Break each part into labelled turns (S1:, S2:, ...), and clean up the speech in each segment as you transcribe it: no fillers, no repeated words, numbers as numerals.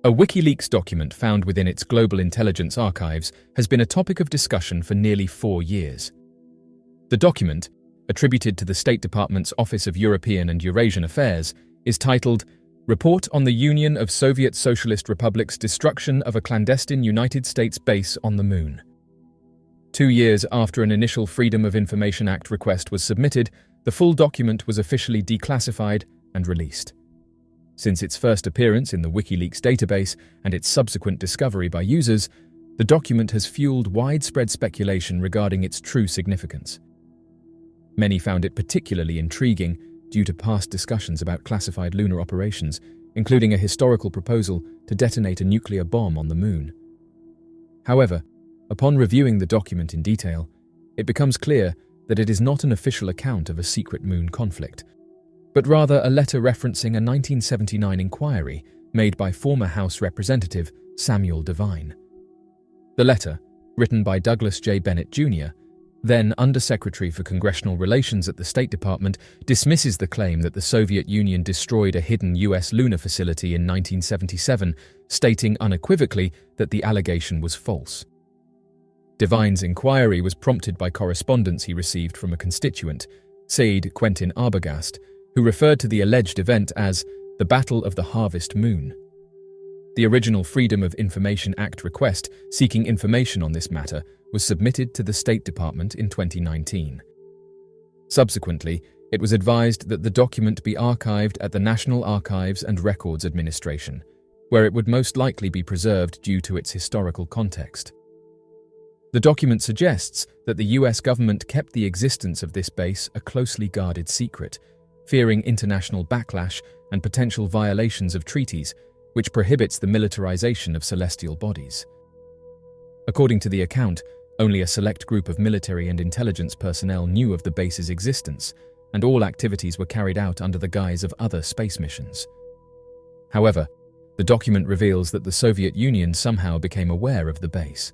S1: A WikiLeaks document found within its global intelligence archives has been a topic of discussion for nearly 4 years. The document, attributed to the State Department's Office of European and Eurasian Affairs, is titled Report on the Union of Soviet Socialist Republics' Destruction of a Clandestine United States Base on the Moon. 2 years after an initial Freedom of Information Act request was submitted, the full document was officially declassified and released. Since its first appearance in the WikiLeaks database and its subsequent discovery by users, the document has fueled widespread speculation regarding its true significance. Many found it particularly intriguing due to past discussions about classified lunar operations, including a historical proposal to detonate a nuclear bomb on the Moon. However, upon reviewing the document in detail, it becomes clear that it is not an official account of a secret Moon conflict, but rather a letter referencing a 1979 inquiry made by former House Representative Samuel Devine. The letter, written by Douglas J. Bennett Jr., then Undersecretary for Congressional Relations at the State Department, dismisses the claim that the Soviet Union destroyed a hidden US lunar facility in 1977, stating unequivocally that the allegation was false. Devine's inquiry was prompted by correspondence he received from a constituent, Said Quentin Arbogast, who referred to the alleged event as the Battle of the Harvest Moon. The original Freedom of Information Act request seeking information on this matter was submitted to the State Department in 2019. Subsequently, it was advised that the document be archived at the National Archives and Records Administration, where it would most likely be preserved due to its historical context. The document suggests that the US government kept the existence of this base a closely guarded secret, fearing international backlash and potential violations of treaties, which prohibits the militarization of celestial bodies. According to the account, only a select group of military and intelligence personnel knew of the base's existence, and all activities were carried out under the guise of other space missions. However, the document reveals that the Soviet Union somehow became aware of the base.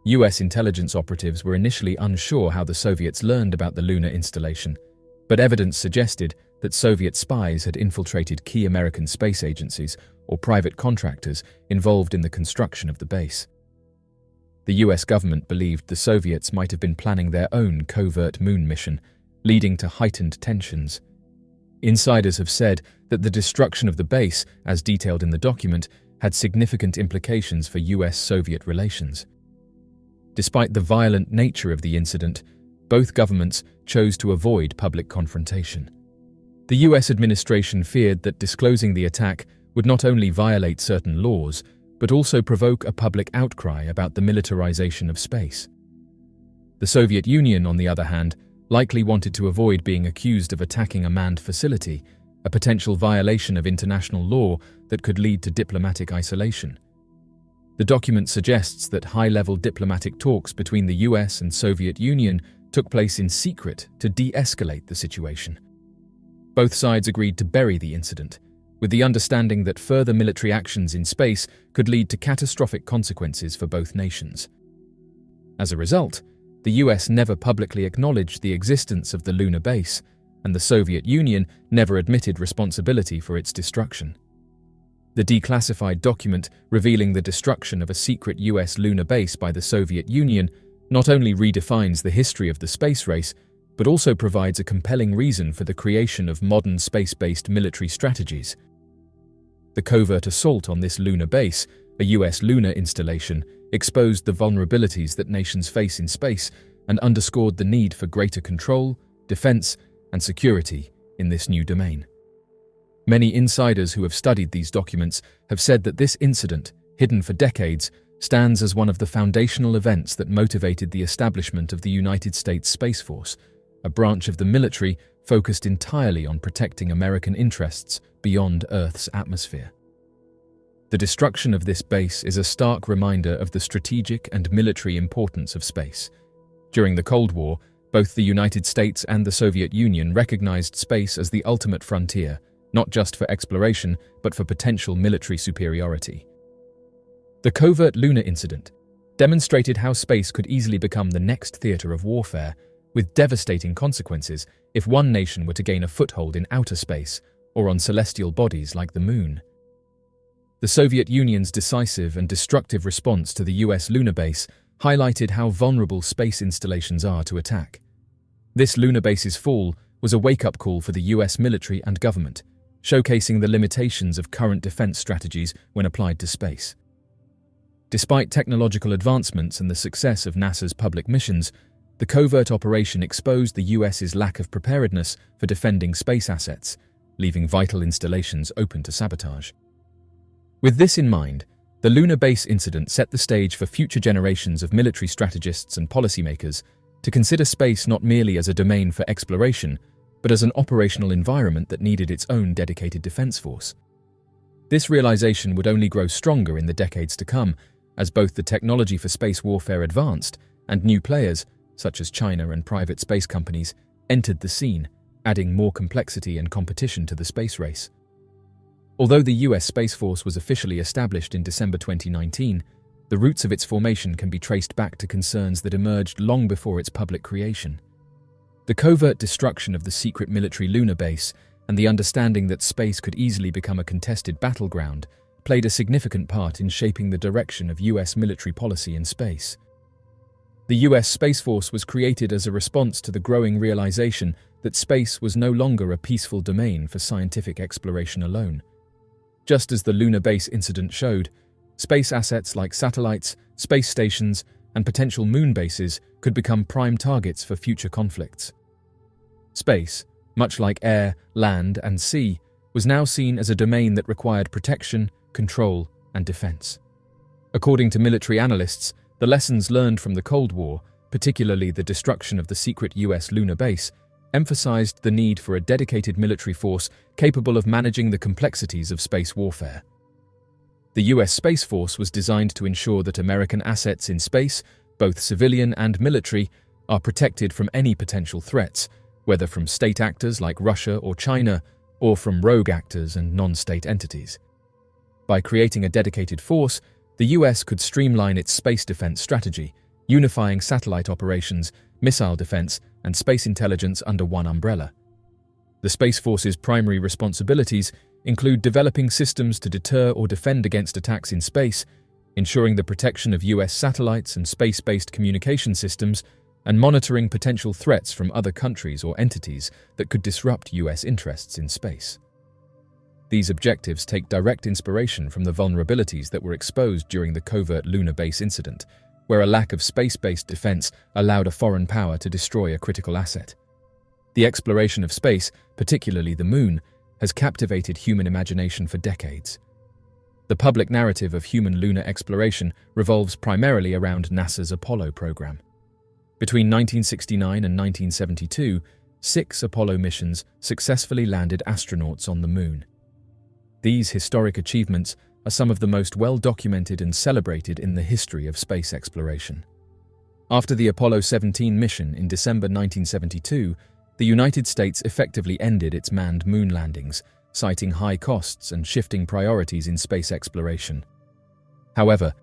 S1: US intelligence operatives were initially unsure how the Soviets learned about the lunar installation, but evidence suggested that Soviet spies had infiltrated key American space agencies or private contractors involved in the construction of the base. The US government believed the Soviets might have been planning their own covert moon mission, leading to heightened tensions. Insiders have said that the destruction of the base, as detailed in the document, had significant implications for US-Soviet relations. Despite the violent nature of the incident, both governments chose to avoid public confrontation. The US administration feared that disclosing the attack would not only violate certain laws, but also provoke a public outcry about the militarization of space. The Soviet Union, on the other hand, likely wanted to avoid being accused of attacking a manned facility, a potential violation of international law that could lead to diplomatic isolation. The document suggests that high-level diplomatic talks between the US and Soviet Union took place in secret to de-escalate the situation. Both sides agreed to bury the incident, with the understanding that further military actions in space could lead to catastrophic consequences for both nations. As a result, the US never publicly acknowledged the existence of the lunar base, and the Soviet Union never admitted responsibility for its destruction. The declassified document revealing the destruction of a secret US lunar base by the Soviet Union not only redefines the history of the space race, but also provides a compelling reason for the creation of modern space-based military strategies. The covert assault on this lunar base, a US lunar installation, exposed the vulnerabilities that nations face in space and underscored the need for greater control, defense, and security in this new domain. Many insiders who have studied these documents have said that this incident, hidden for decades, stands as one of the foundational events that motivated the establishment of the United States Space Force, a branch of the military focused entirely on protecting American interests beyond Earth's atmosphere. The destruction of this base is a stark reminder of the strategic and military importance of space. During the Cold War, both the United States and the Soviet Union recognized space as the ultimate frontier, not just for exploration, but for potential military superiority. The covert lunar incident demonstrated how space could easily become the next theater of warfare, with devastating consequences if one nation were to gain a foothold in outer space or on celestial bodies like the Moon. The Soviet Union's decisive and destructive response to the US lunar base highlighted how vulnerable space installations are to attack. This lunar base's fall was a wake-up call for the US military and government, showcasing the limitations of current defense strategies when applied to space. Despite technological advancements and the success of NASA's public missions, the covert operation exposed the US's lack of preparedness for defending space assets, leaving vital installations open to sabotage. With this in mind, the lunar base incident set the stage for future generations of military strategists and policymakers to consider space not merely as a domain for exploration, but as an operational environment that needed its own dedicated defense force. This realization would only grow stronger in the decades to come, as both the technology for space warfare advanced and new players, such as China and private space companies, entered the scene, adding more complexity and competition to the space race. Although the US Space Force was officially established in December 2019, the roots of its formation can be traced back to concerns that emerged long before its public creation. The covert destruction of the secret military lunar base and the understanding that space could easily become a contested battleground played a significant part in shaping the direction of US military policy in space. The US Space Force was created as a response to the growing realization that space was no longer a peaceful domain for scientific exploration alone. Just as the lunar base incident showed, space assets like satellites, space stations, and potential moon bases could become prime targets for future conflicts. Space, much like air, land, and sea, was now seen as a domain that required protection, control, and defense. According to military analysts, the lessons learned from the Cold War, particularly the destruction of the secret US lunar base, emphasized the need for a dedicated military force capable of managing the complexities of space warfare. The US Space Force was designed to ensure that American assets in space, both civilian and military, are protected from any potential threats, whether from state actors like Russia or China, or from rogue actors and non-state entities. By creating a dedicated force, the US could streamline its space defense strategy, unifying satellite operations, missile defense, and space intelligence under one umbrella. The Space Force's primary responsibilities include developing systems to deter or defend against attacks in space, ensuring the protection of US satellites and space-based communication systems, and monitoring potential threats from other countries or entities that could disrupt US interests in space. These objectives take direct inspiration from the vulnerabilities that were exposed during the covert lunar base incident, where a lack of space-based defense allowed a foreign power to destroy a critical asset. The exploration of space, particularly the moon, has captivated human imagination for decades. The public narrative of human lunar exploration revolves primarily around NASA's Apollo program. Between 1969 and 1972, 6 Apollo missions successfully landed astronauts on the moon. These historic achievements are some of the most well-documented and celebrated in the history of space exploration. After the Apollo 17 mission in December 1972, the United States effectively ended its manned moon landings, citing high costs and shifting priorities in space exploration. However,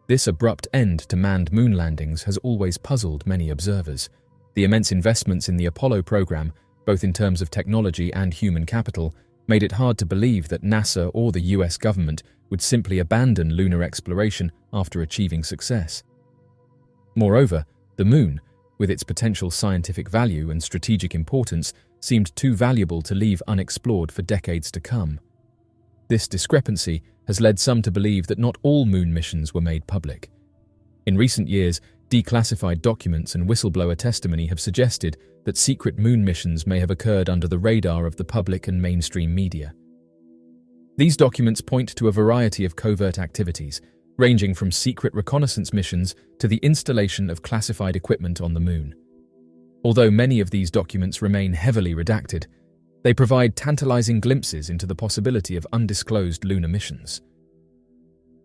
S1: this abrupt end to manned moon landings has always puzzled many observers. The immense investments in the Apollo program, both in terms of technology and human capital, made it hard to believe that NASA or the US government would simply abandon lunar exploration after achieving success. Moreover, the moon, with its potential scientific value and strategic importance, seemed too valuable to leave unexplored for decades to come. This discrepancy has led some to believe that not all moon missions were made public. In recent years, declassified documents and whistleblower testimony have suggested that secret moon missions may have occurred under the radar of the public and mainstream media. These documents point to a variety of covert activities, ranging from secret reconnaissance missions to the installation of classified equipment on the moon. Although many of these documents remain heavily redacted, they provide tantalizing glimpses into the possibility of undisclosed lunar missions.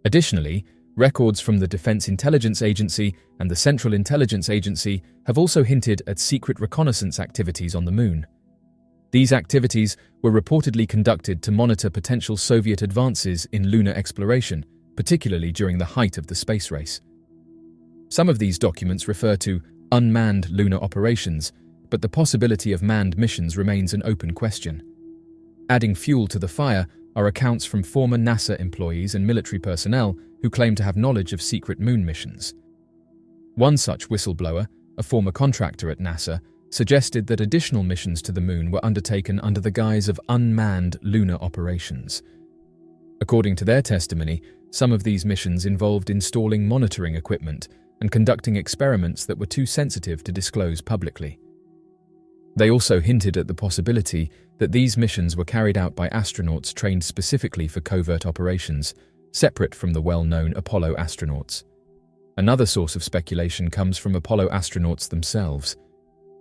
S1: Additionally, records from the Defense Intelligence Agency and the Central Intelligence Agency have also hinted at secret reconnaissance activities on the moon. These activities were reportedly conducted to monitor potential Soviet advances in lunar exploration, particularly during the height of the space race. Some of these documents refer to unmanned lunar operations, but the possibility of manned missions remains an open question. Adding fuel to the fire are accounts from former NASA employees and military personnel who claim to have knowledge of secret moon missions. One such whistleblower, a former contractor at NASA, suggested that additional missions to the moon were undertaken under the guise of unmanned lunar operations. According to their testimony, some of these missions involved installing monitoring equipment and conducting experiments that were too sensitive to disclose publicly. They also hinted at the possibility that these missions were carried out by astronauts trained specifically for covert operations, separate from the well-known Apollo astronauts. Another source of speculation comes from Apollo astronauts themselves.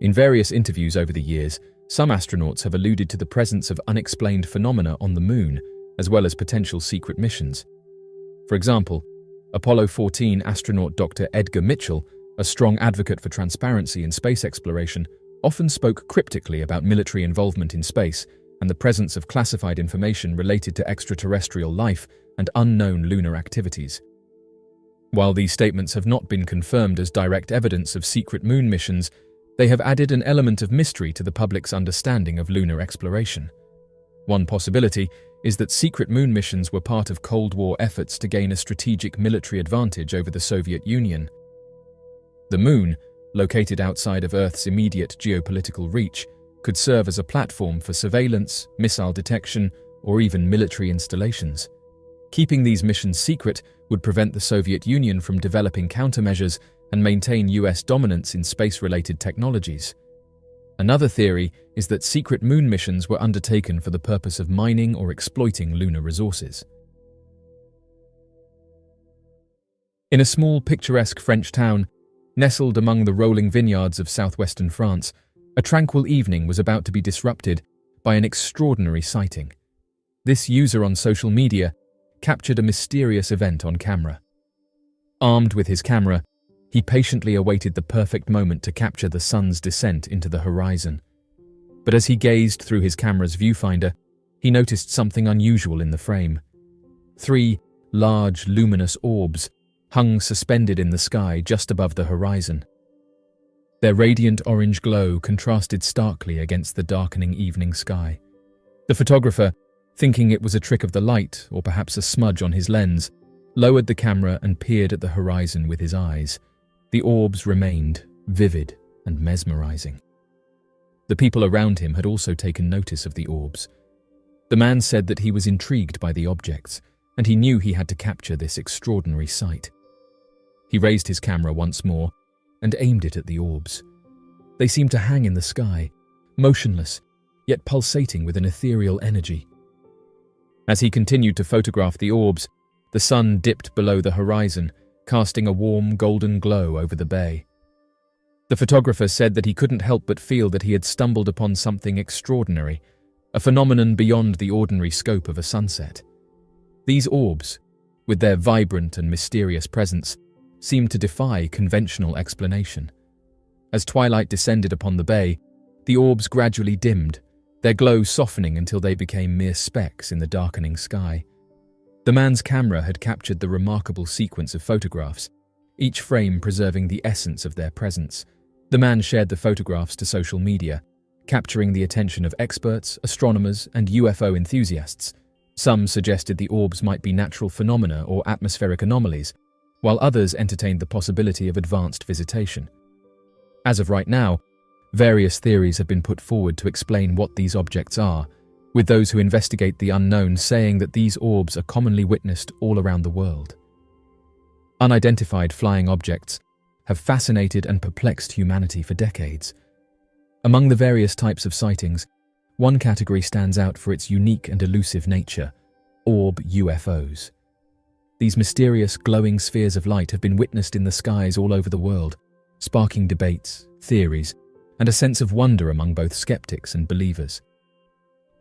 S1: In various interviews over the years, some astronauts have alluded to the presence of unexplained phenomena on the moon, as well as potential secret missions. For example, Apollo 14 astronaut Dr. Edgar Mitchell, a strong advocate for transparency in space exploration, often spoke cryptically about military involvement in space and the presence of classified information related to extraterrestrial life and unknown lunar activities. While these statements have not been confirmed as direct evidence of secret moon missions, they have added an element of mystery to the public's understanding of lunar exploration. One possibility is that secret moon missions were part of Cold War efforts to gain a strategic military advantage over the Soviet Union. The moon, located outside of Earth's immediate geopolitical reach, could serve as a platform for surveillance, missile detection, or even military installations. Keeping these missions secret would prevent the Soviet Union from developing countermeasures and maintain US dominance in space-related technologies. Another theory is that secret moon missions were undertaken for the purpose of mining or exploiting lunar resources. In a small, picturesque French town, nestled among the rolling vineyards of southwestern France, a tranquil evening was about to be disrupted by an extraordinary sighting. This user on social media captured a mysterious event on camera. Armed with his camera, he patiently awaited the perfect moment to capture the sun's descent into the horizon. But as he gazed through his camera's viewfinder, he noticed something unusual in the frame. 3 large, luminous orbs hung suspended in the sky just above the horizon. Their radiant orange glow contrasted starkly against the darkening evening sky. The photographer, thinking it was a trick of the light or perhaps a smudge on his lens, lowered the camera and peered at the horizon with his eyes. The orbs remained vivid and mesmerizing. The people around him had also taken notice of the orbs. The man said that he was intrigued by the objects, and he knew he had to capture this extraordinary sight. He raised his camera once more and aimed it at the orbs. They seemed to hang in the sky, motionless, yet pulsating with an ethereal energy. As he continued to photograph the orbs, the sun dipped below the horizon, casting a warm golden glow over the bay. The photographer said that he couldn't help but feel that he had stumbled upon something extraordinary, a phenomenon beyond the ordinary scope of a sunset. These orbs, with their vibrant and mysterious presence, seemed to defy conventional explanation. As twilight descended upon the bay, the orbs gradually dimmed, their glow softening until they became mere specks in the darkening sky. The man's camera had captured the remarkable sequence of photographs, each frame preserving the essence of their presence. The man shared the photographs to social media, capturing the attention of experts, astronomers, and UFO enthusiasts. Some suggested the orbs might be natural phenomena or atmospheric anomalies, while others entertained the possibility of advanced visitation. As of right now, various theories have been put forward to explain what these objects are, with those who investigate the unknown saying that these orbs are commonly witnessed all around the world. Unidentified flying objects have fascinated and perplexed humanity for decades. Among the various types of sightings, one category stands out for its unique and elusive nature: orb UFOs. These mysterious, glowing spheres of light have been witnessed in the skies all over the world, sparking debates, theories, and a sense of wonder among both skeptics and believers.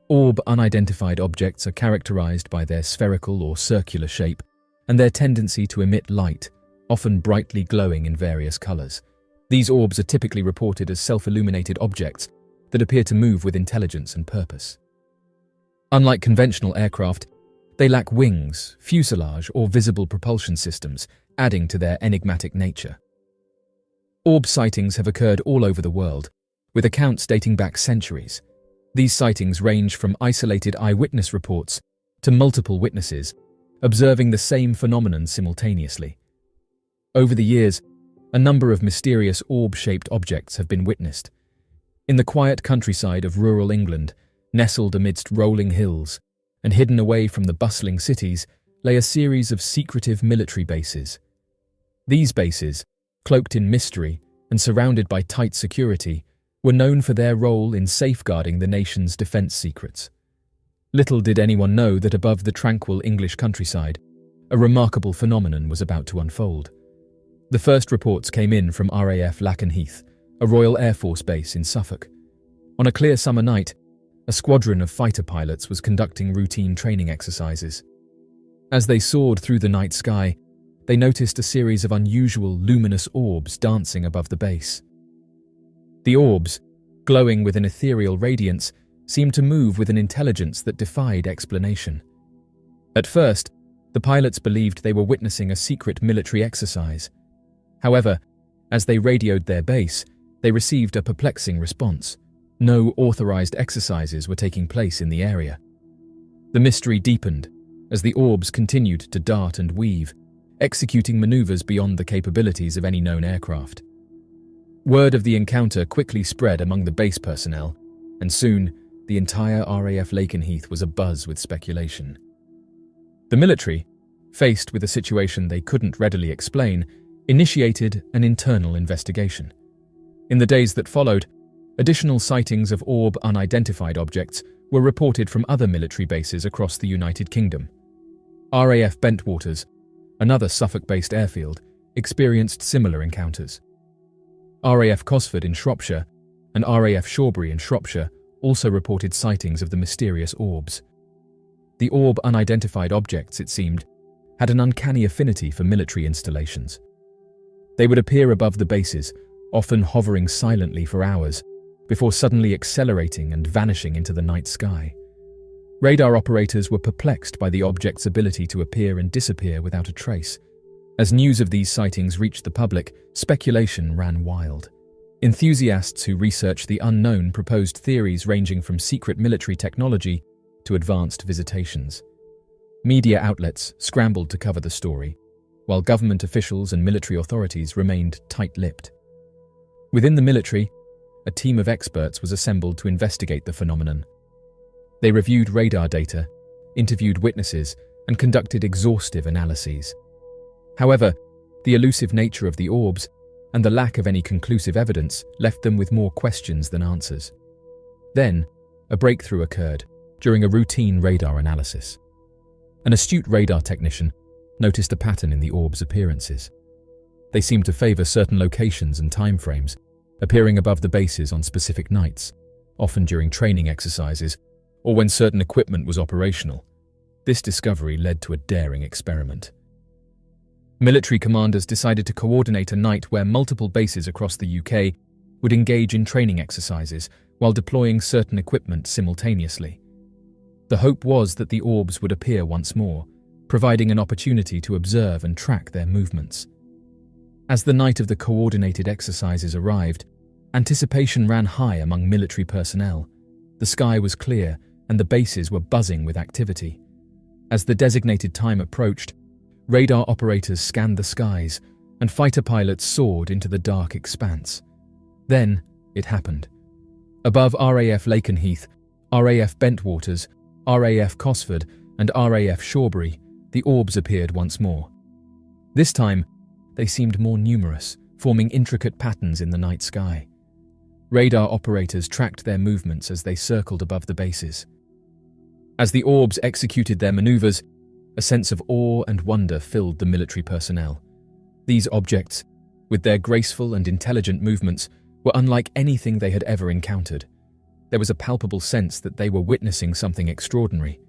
S1: Orb unidentified objects are characterized by their spherical or circular shape and their tendency to emit light, often brightly glowing in various colors. These orbs are typically reported as self-illuminated objects that appear to move with intelligence and purpose. Unlike conventional aircraft, they lack wings, fuselage, or visible propulsion systems, adding to their enigmatic nature. Orb sightings have occurred all over the world, with accounts dating back centuries. These sightings range from isolated eyewitness reports to multiple witnesses, observing the same phenomenon simultaneously. Over the years, a number of mysterious orb-shaped objects have been witnessed. In the quiet countryside of rural England, nestled amidst rolling hills and hidden away from the bustling cities, lay a series of secretive military bases. These bases, cloaked in mystery and surrounded by tight security, were known for their role in safeguarding the nation's defense secrets. Little did anyone know that above the tranquil English countryside, a remarkable phenomenon was about to unfold. The first reports came in from RAF Lakenheath, a Royal Air Force base in Suffolk. On a clear summer night, a squadron of fighter pilots was conducting routine training exercises. As they soared through the night sky, they noticed a series of unusual luminous orbs dancing above the base. The orbs, glowing with an ethereal radiance, seemed to move with an intelligence that defied explanation. At first, the pilots believed they were witnessing a secret military exercise. However, as they radioed their base, they received a perplexing response. No authorized exercises were taking place in the area. The mystery deepened as the orbs continued to dart and weave, executing maneuvers beyond the capabilities of any known aircraft. Word of the encounter quickly spread among the base personnel, and soon the entire RAF Lakenheath was abuzz with speculation. The military, faced with a situation they couldn't readily explain, initiated an internal investigation. In the days that followed, additional sightings of unidentified objects were reported from other military bases across the United Kingdom. RAF Bentwaters, another Suffolk-based airfield, experienced similar encounters. RAF Cosford in Shropshire and RAF Shawbury in Shropshire also reported sightings of the mysterious orbs. The unidentified objects, it seemed, had an uncanny affinity for military installations. They would appear above the bases, often hovering silently for hours, before suddenly accelerating and vanishing into the night sky. Radar operators were perplexed by the object's ability to appear and disappear without a trace. As news of these sightings reached the public, speculation ran wild. Enthusiasts who researched the unknown proposed theories ranging from secret military technology to advanced visitations. Media outlets scrambled to cover the story, while government officials and military authorities remained tight-lipped. Within the military, a team of experts was assembled to investigate the phenomenon. They reviewed radar data, interviewed witnesses, and conducted exhaustive analyses. However, the elusive nature of the orbs and the lack of any conclusive evidence left them with more questions than answers. Then, a breakthrough occurred during a routine radar analysis. An astute radar technician noticed a pattern in the orbs' appearances. They seemed to favor certain locations and timeframes, appearing above the bases on specific nights, often during training exercises or when certain equipment was operational. This discovery led to a daring experiment. Military commanders decided to coordinate a night where multiple bases across the UK would engage in training exercises while deploying certain equipment simultaneously. The hope was that the orbs would appear once more, providing an opportunity to observe and track their movements. As the night of the coordinated exercises arrived, anticipation ran high among military personnel. The sky was clear and the bases were buzzing with activity. As the designated time approached, radar operators scanned the skies and fighter pilots soared into the dark expanse. Then it happened. Above RAF Lakenheath, RAF Bentwaters, RAF Cosford and RAF Shawbury, the orbs appeared once more. This time, they seemed more numerous, forming intricate patterns in the night sky. Radar operators tracked their movements as they circled above the bases. As the orbs executed their maneuvers, a sense of awe and wonder filled the military personnel. These objects, with their graceful and intelligent movements, were unlike anything they had ever encountered. There was a palpable sense that they were witnessing something extraordinary.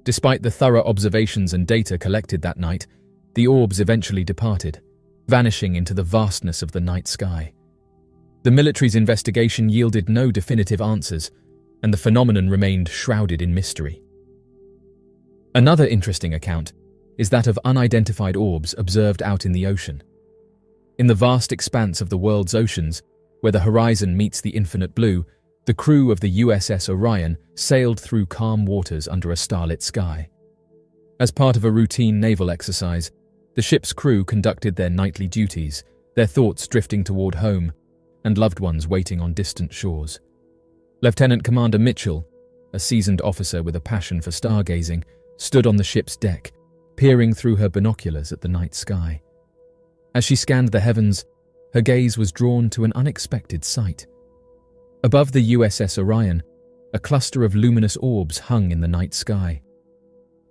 S1: Despite the thorough observations and data collected that night, the orbs eventually departed, vanishing into the vastness of the night sky. The military's investigation yielded no definitive answers, and the phenomenon remained shrouded in mystery. Another interesting account is that of unidentified orbs observed out in the ocean. In the vast expanse of the world's oceans, where the horizon meets the infinite blue, The crew of the USS Orion sailed through calm waters under a starlit sky. As part of a routine naval exercise, the ship's crew conducted their nightly duties, their thoughts drifting toward home and loved ones waiting on distant shores. Lieutenant Commander Mitchell, a seasoned officer with a passion for stargazing, stood on the ship's deck, peering through her binoculars at the night sky. As she scanned the heavens, her gaze was drawn to an unexpected sight. Above the USS Orion, a cluster of luminous orbs hung in the night sky.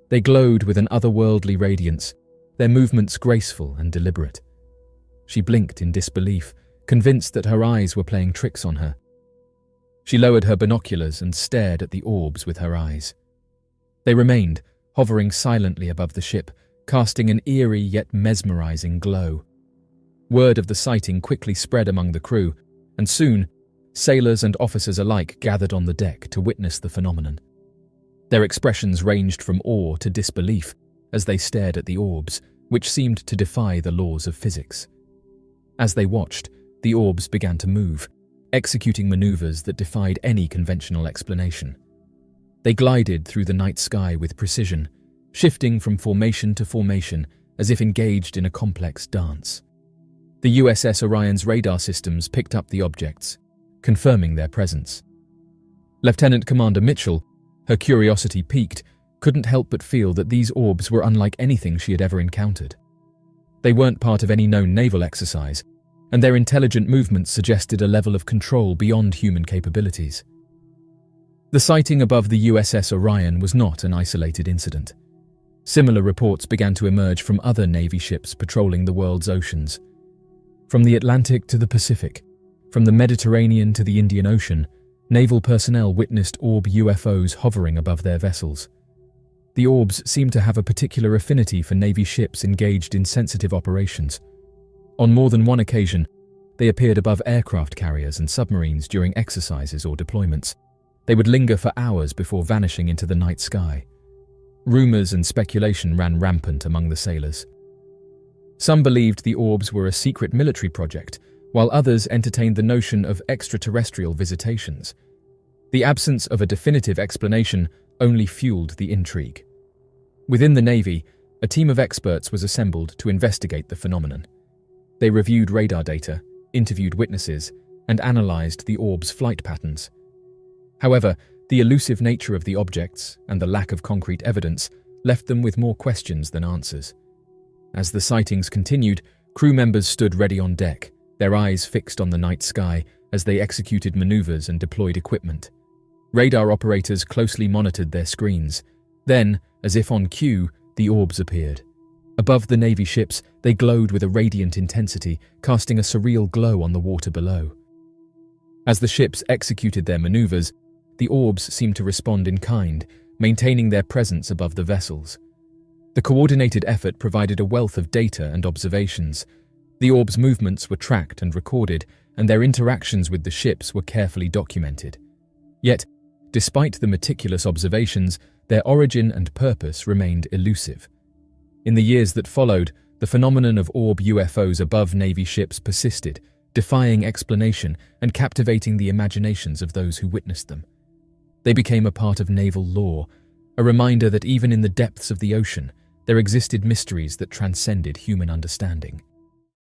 S1: They glowed with an otherworldly radiance, their movements graceful and deliberate. She blinked in disbelief, convinced that her eyes were playing tricks on her. She lowered her binoculars and stared at the orbs with her eyes. They remained, hovering silently above the ship, casting an eerie yet mesmerizing glow. Word of the sighting quickly spread among the crew, and soon, sailors and officers alike gathered on the deck to witness the phenomenon. Their expressions ranged from awe to disbelief as they stared at the orbs, which seemed to defy the laws of physics. As they watched, the orbs began to move, executing maneuvers that defied any conventional explanation. They glided through the night sky with precision, shifting from formation to formation as if engaged in a complex dance. The USS Orion's radar systems picked up the objects, confirming their presence. Lieutenant Commander Mitchell, her curiosity piqued, couldn't help but feel that these orbs were unlike anything she had ever encountered. They weren't part of any known naval exercise, and their intelligent movements suggested a level of control beyond human capabilities. The sighting above the USS Orion was not an isolated incident. Similar reports began to emerge from other Navy ships patrolling the world's oceans. From the Atlantic to the Pacific, from the Mediterranean to the Indian Ocean, naval personnel witnessed orb UFOs hovering above their vessels. The orbs seemed to have a particular affinity for Navy ships engaged in sensitive operations. On more than one occasion, they appeared above aircraft carriers and submarines during exercises or deployments. They would linger for hours before vanishing into the night sky. Rumors and speculation ran rampant among the sailors. Some believed the orbs were a secret military project, while others entertained the notion of extraterrestrial visitations. The absence of a definitive explanation only fueled the intrigue. Within the Navy, a team of experts was assembled to investigate the phenomenon. They reviewed radar data, interviewed witnesses, and analyzed the orbs' flight patterns. However, the elusive nature of the objects and the lack of concrete evidence left them with more questions than answers. As the sightings continued, crew members stood ready on deck, their eyes fixed on the night sky as they executed maneuvers and deployed equipment. Radar operators closely monitored their screens. Then, as if on cue, the orbs appeared. Above the Navy ships, they glowed with a radiant intensity, casting a surreal glow on the water below. As the ships executed their maneuvers, the orbs seemed to respond in kind, maintaining their presence above the vessels. The coordinated effort provided a wealth of data and observations. The orbs' movements were tracked and recorded, and their interactions with the ships were carefully documented. Yet, despite the meticulous observations, their origin and purpose remained elusive. In the years that followed, the phenomenon of orb UFOs above Navy ships persisted, defying explanation and captivating the imaginations of those who witnessed them. They became a part of naval lore, a reminder that even in the depths of the ocean, there existed mysteries that transcended human understanding.